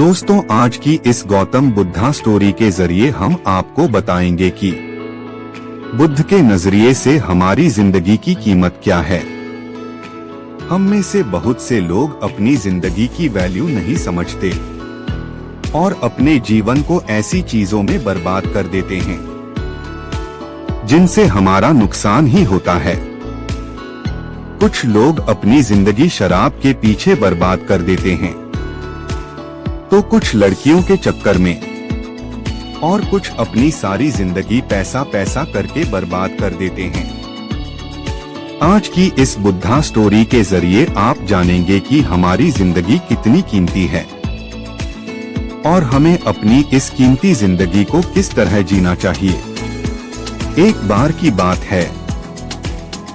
दोस्तों, आज की इस गौतम बुद्धा स्टोरी के जरिए हम आपको बताएंगे कि बुद्ध के नजरिए से हमारी जिंदगी की कीमत क्या है। हम में से बहुत से लोग अपनी जिंदगी की वैल्यू नहीं समझते और अपने जीवन को ऐसी चीजों में बर्बाद कर देते हैं जिनसे हमारा नुकसान ही होता है। कुछ लोग अपनी जिंदगी शराब के पीछे बर्बाद कर देते हैं, तो कुछ लड़कियों के चक्कर में और कुछ अपनी सारी जिंदगी पैसा पैसा करके बर्बाद कर देते हैं। आज की इस बुद्धा स्टोरी के जरिए आप जानेंगे कि हमारी जिंदगी कितनी कीमती है और हमें अपनी इस कीमती जिंदगी को किस तरह जीना चाहिए। एक बार की बात है,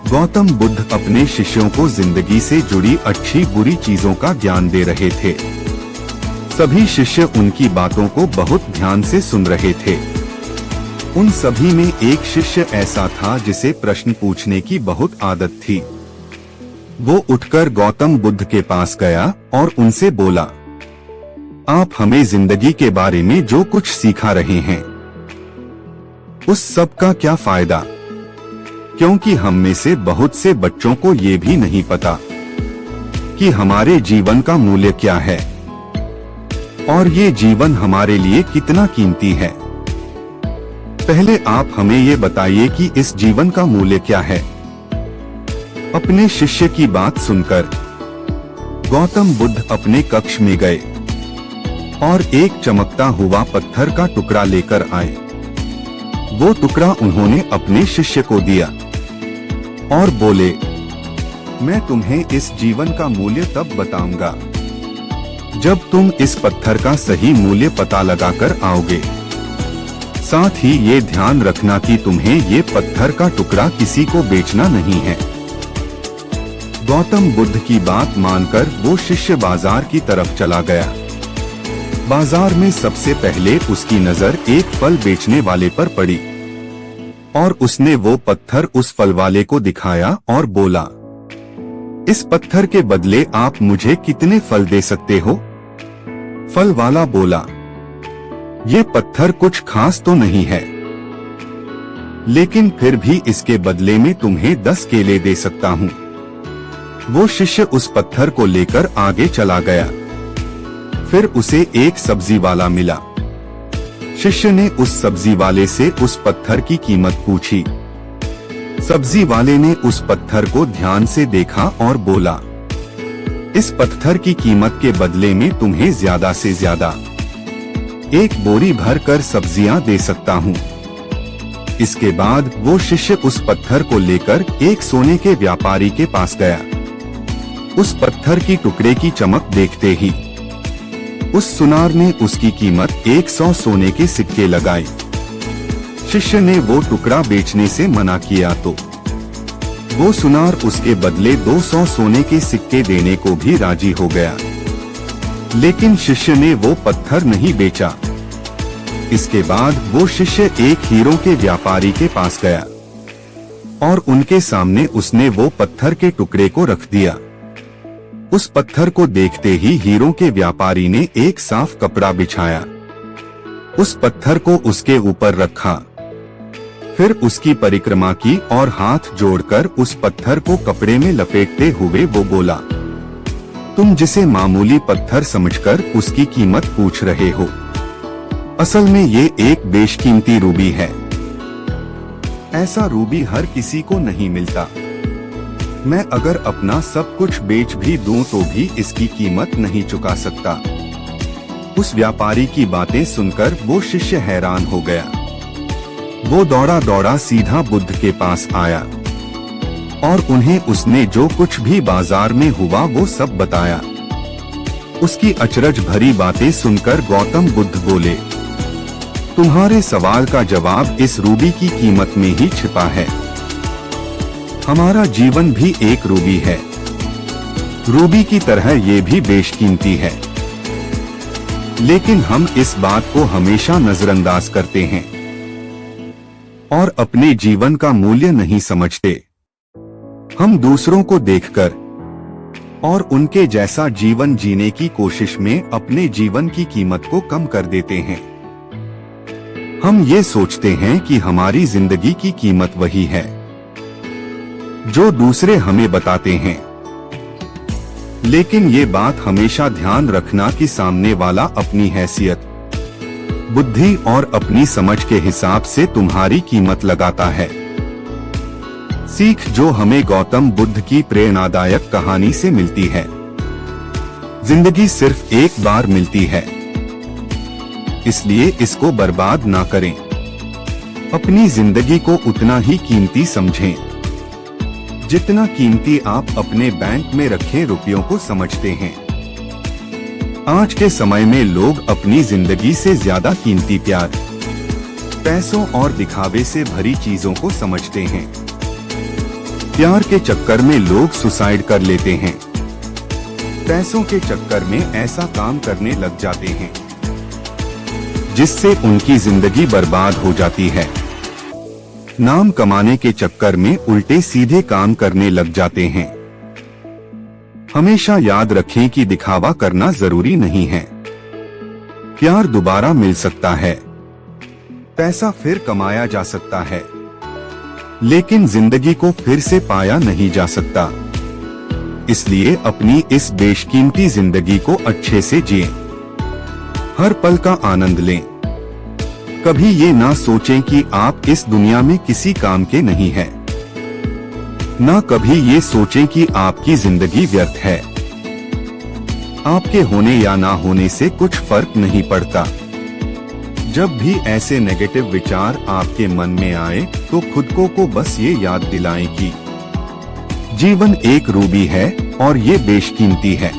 गौतम बुद्ध अपने शिष्यों को जिंदगी से जुड़ी अच्छी बुरी चीजों का ज्ञान दे रहे थे। सभी शिष्य उनकी बातों को बहुत ध्यान से सुन रहे थे। उन सभी में एक शिष्य ऐसा था जिसे प्रश्न पूछने की बहुत आदत थी। वो उठकर गौतम बुद्ध के पास गया और उनसे बोला, आप हमें जिंदगी के बारे में जो कुछ सिखा रहे हैं उस सब का क्या फायदा, क्योंकि हम में से बहुत से बच्चों को ये भी नहीं पता कि हमारे जीवन का मूल्य क्या है और ये जीवन हमारे लिए कितना कीमती है। पहले आप हमें ये बताइए कि इस जीवन का मूल्य क्या है। अपने शिष्य की बात सुनकर गौतम बुद्ध अपने कक्ष में गए और एक चमकता हुआ पत्थर का टुकड़ा लेकर आए। वो टुकड़ा उन्होंने अपने शिष्य को दिया और बोले, मैं तुम्हें इस जीवन का मूल्य तब बताऊंगा जब तुम इस पत्थर का सही मूल्य पता लगाकर आओगे। साथ ही ये ध्यान रखना कि तुम्हें ये पत्थर का टुकड़ा किसी को बेचना नहीं है। गौतम बुद्ध की बात मानकर वो शिष्य बाजार की तरफ चला गया। बाजार में सबसे पहले उसकी नजर एक फल बेचने वाले पर पड़ी और उसने वो पत्थर उस फल वाले को दिखाया और बोला, इस पत्थर के बदले आप मुझे कितने फल दे सकते हो? फल वाला बोला, ये पत्थर कुछ खास तो नहीं है, लेकिन फिर भी इसके बदले में तुम्हें 10 केले दे सकता हूँ। वो शिष्य उस पत्थर को लेकर आगे चला गया। फिर उसे एक सब्जी वाला मिला। शिष्य ने उस सब्जी वाले से उस पत्थर की कीमत पूछी। सब्जी वाले ने उस पत्थर को ध्यान से देखा और बोला, इस पत्थर की कीमत के बदले में तुम्हें ज्यादा से ज्यादा 1 बोरी भर कर सब्जियां दे सकता हूँ। इसके बाद वो शिष्य उस पत्थर को लेकर एक सोने के व्यापारी के पास गया। उस पत्थर की टुकड़े की चमक देखते ही उस सुनार ने उसकी कीमत 100 सोने के सिक्के लगाए। शिष्य ने वो टुकड़ा बेचने से मना किया तो वो सुनार उसके बदले 200 सोने के सिक्के देने को भी राजी हो गया, लेकिन शिष्य ने वो पत्थर नहीं बेचा। इसके बाद वो शिष्य एक हीरों के व्यापारी के पास गया और उनके सामने उसने वो पत्थर के टुकड़े को रख दिया। उस पत्थर को देखते ही हीरों के व्यापारी ने एक साफ कपड़ा बिछाया, उस पत्थर को उसके ऊपर रखा, फिर उसकी परिक्रमा की और हाथ जोड़कर उस पत्थर को कपड़े में लपेटते हुए वो बोला, तुम जिसे मामूली पत्थर समझकर उसकी कीमत पूछ रहे हो, असल में ये एक बेशकीमती रूबी है। ऐसा रूबी हर किसी को नहीं मिलता। मैं अगर अपना सब कुछ बेच भी दूं तो भी इसकी कीमत नहीं चुका सकता। उस व्यापारी की बातें सुनकर वो शिष्य हैरान हो गया। वो दौड़ा दौड़ा सीधा बुद्ध के पास आया और उन्हें उसने जो कुछ भी बाजार में हुआ वो सब बताया। उसकी अचरज भरी बातें सुनकर गौतम बुद्ध बोले, तुम्हारे सवाल का जवाब इस रूबी की कीमत में ही छिपा है। हमारा जीवन भी एक रूबी है। रूबी की तरह ये भी बेशकीमती है, लेकिन हम इस बात को हमेशा नजरअंदाज करते हैं और अपने जीवन का मूल्य नहीं समझते। हम दूसरों को देखकर और उनके जैसा जीवन जीने की कोशिश में अपने जीवन की कीमत को कम कर देते हैं। हम ये सोचते हैं कि हमारी जिंदगी की कीमत वही है जो दूसरे हमें बताते हैं, लेकिन ये बात हमेशा ध्यान रखना कि सामने वाला अपनी हैसियत, बुद्धि और अपनी समझ के हिसाब से तुम्हारी कीमत लगाता है। सीख जो हमें गौतम बुद्ध की प्रेरणादायक कहानी से मिलती है। जिंदगी सिर्फ एक बार मिलती है, इसलिए इसको बर्बाद ना करें। अपनी जिंदगी को उतना ही कीमती समझें जितना कीमती आप अपने बैंक में रखे रुपयों को समझते हैं। आज के समय में लोग अपनी जिंदगी से ज्यादा कीमती प्यार, पैसों और दिखावे से भरी चीजों को समझते हैं। प्यार के चक्कर में लोग सुसाइड कर लेते हैं, पैसों के चक्कर में ऐसा काम करने लग जाते हैं जिससे उनकी जिंदगी बर्बाद हो जाती है। नाम कमाने के चक्कर में उल्टे सीधे काम करने लग जाते हैं। हमेशा याद रखें कि दिखावा करना जरूरी नहीं है। प्यार दोबारा मिल सकता है, पैसा फिर कमाया जा सकता है, लेकिन जिंदगी को फिर से पाया नहीं जा सकता। इसलिए अपनी इस बेशकीमती जिंदगी को अच्छे से जिएं, हर पल का आनंद लें। कभी ये ना सोचें कि आप इस दुनिया में किसी काम के नहीं हैं। ना कभी ये सोचें कि आपकी जिंदगी व्यर्थ है। आपके होने या ना होने से कुछ फर्क नहीं पड़ता। जब भी ऐसे नेगेटिव विचार आपके मन में आए तो खुद को बस ये याद दिलाएं कि जीवन एक रूबी है और ये बेशकीमती है।